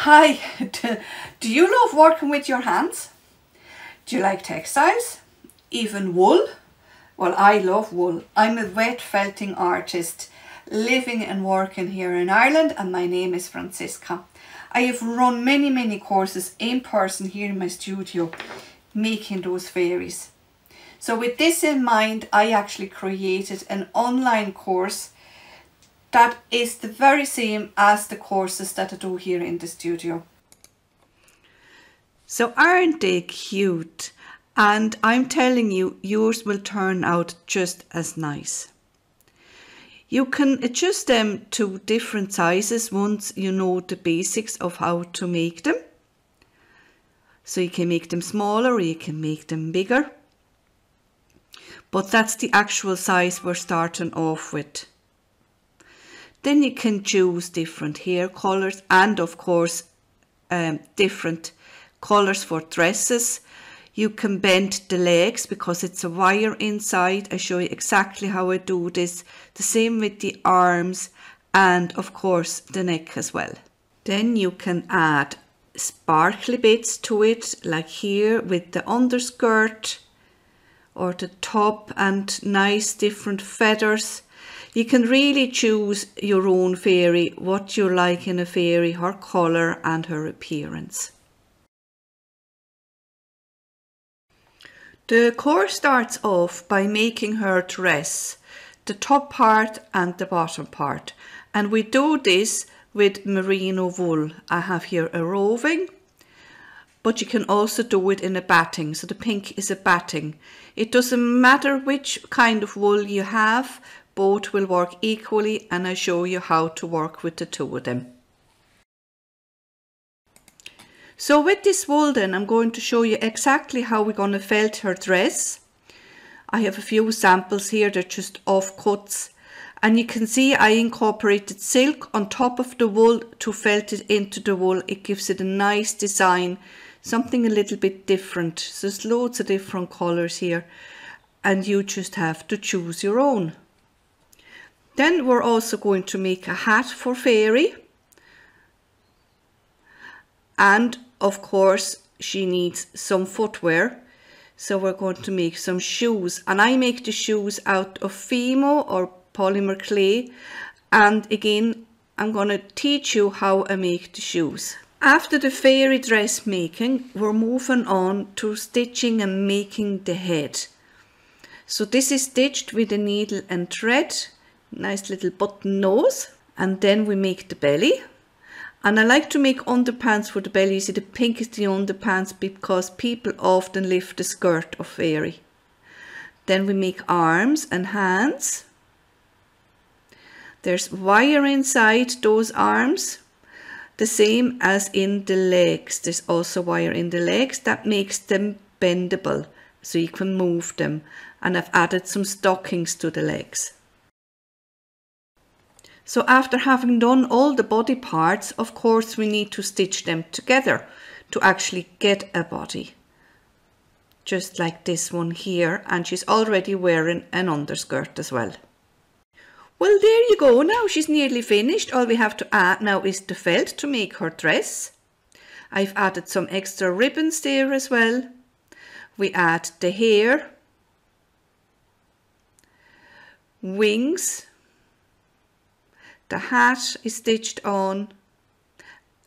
Hi, do you love working with your hands? Do you like textiles? Even wool? Well, I love wool. I'm a wet felting artist living and working here in Ireland, and my name is Francisca. I have run many courses in person here in my studio making those fairies. So with this in mind, I actually created an online course that is the very same as the courses that I do here in the studio. So aren't they cute? And I'm telling you, yours will turn out just as nice. You can adjust them to different sizes once you know the basics of how to make them. So you can make them smaller or you can make them bigger. But that's the actual size we're starting off with. Then you can choose different hair colours and of course different colours for dresses. You can bend the legs because it's a wire inside. I show you exactly how I do this. The same with the arms and of course the neck as well. Then you can add sparkly bits to it, like here with the underskirt or the top, and nice different feathers. You can really choose your own fairy, what you like in a fairy, her colour and her appearance. The course starts off by making her dress, the top part and the bottom part. And we do this with merino wool. I have here a roving, but you can also do it in a batting. So the pink is a batting. It doesn't matter which kind of wool you have, both will work equally, and I show you how to work with the two of them. So with this wool then, I'm going to show you exactly how we're going to felt her dress. I have a few samples here, they're just offcuts. And you can see I incorporated silk on top of the wool to felt it into the wool. It gives it a nice design, something a little bit different. So there's loads of different colours here, and you just have to choose your own. Then we're also going to make a hat for Fairy. And of course she needs some footwear. So we're going to make some shoes. And I make the shoes out of Fimo or polymer clay. And again, I'm going to teach you how I make the shoes. After the fairy dress making, we're moving on to stitching and making the head. So this is stitched with a needle and thread. Nice little button nose, and then we make the belly. And I like to make underpants for the belly. You see, the pink is the underpants because people often lift the skirt of Fairy. Then we make arms and hands. There's wire inside those arms, the same as in the legs. There's also wire in the legs that makes them bendable, so you can move them. And I've added some stockings to the legs. So after having done all the body parts, of course we need to stitch them together to actually get a body. Just like this one here, and she's already wearing an underskirt as well. Well, there you go, now she's nearly finished. All we have to add now is the felt to make her dress. I've added some extra ribbons there as well. We add the hair, wings, the hat is stitched on,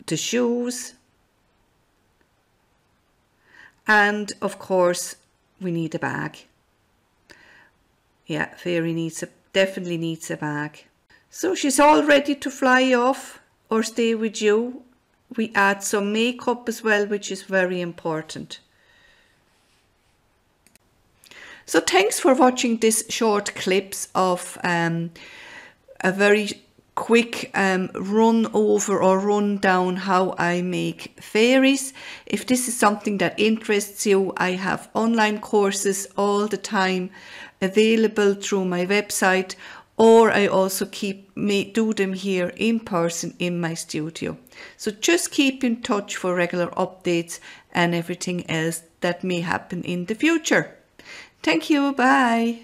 the shoes, and of course we need a bag. Yeah, Fairy definitely needs a bag. So she's all ready to fly off or stay with you. We add some makeup as well, which is very important. So thanks for watching this short clips of a very quick run over or run down how I make fairies. If this is something that interests you, I have online courses all the time available through my website, or I also do them here in person in my studio. So just keep in touch for regular updates and everything else that may happen in the future. Thank you, bye.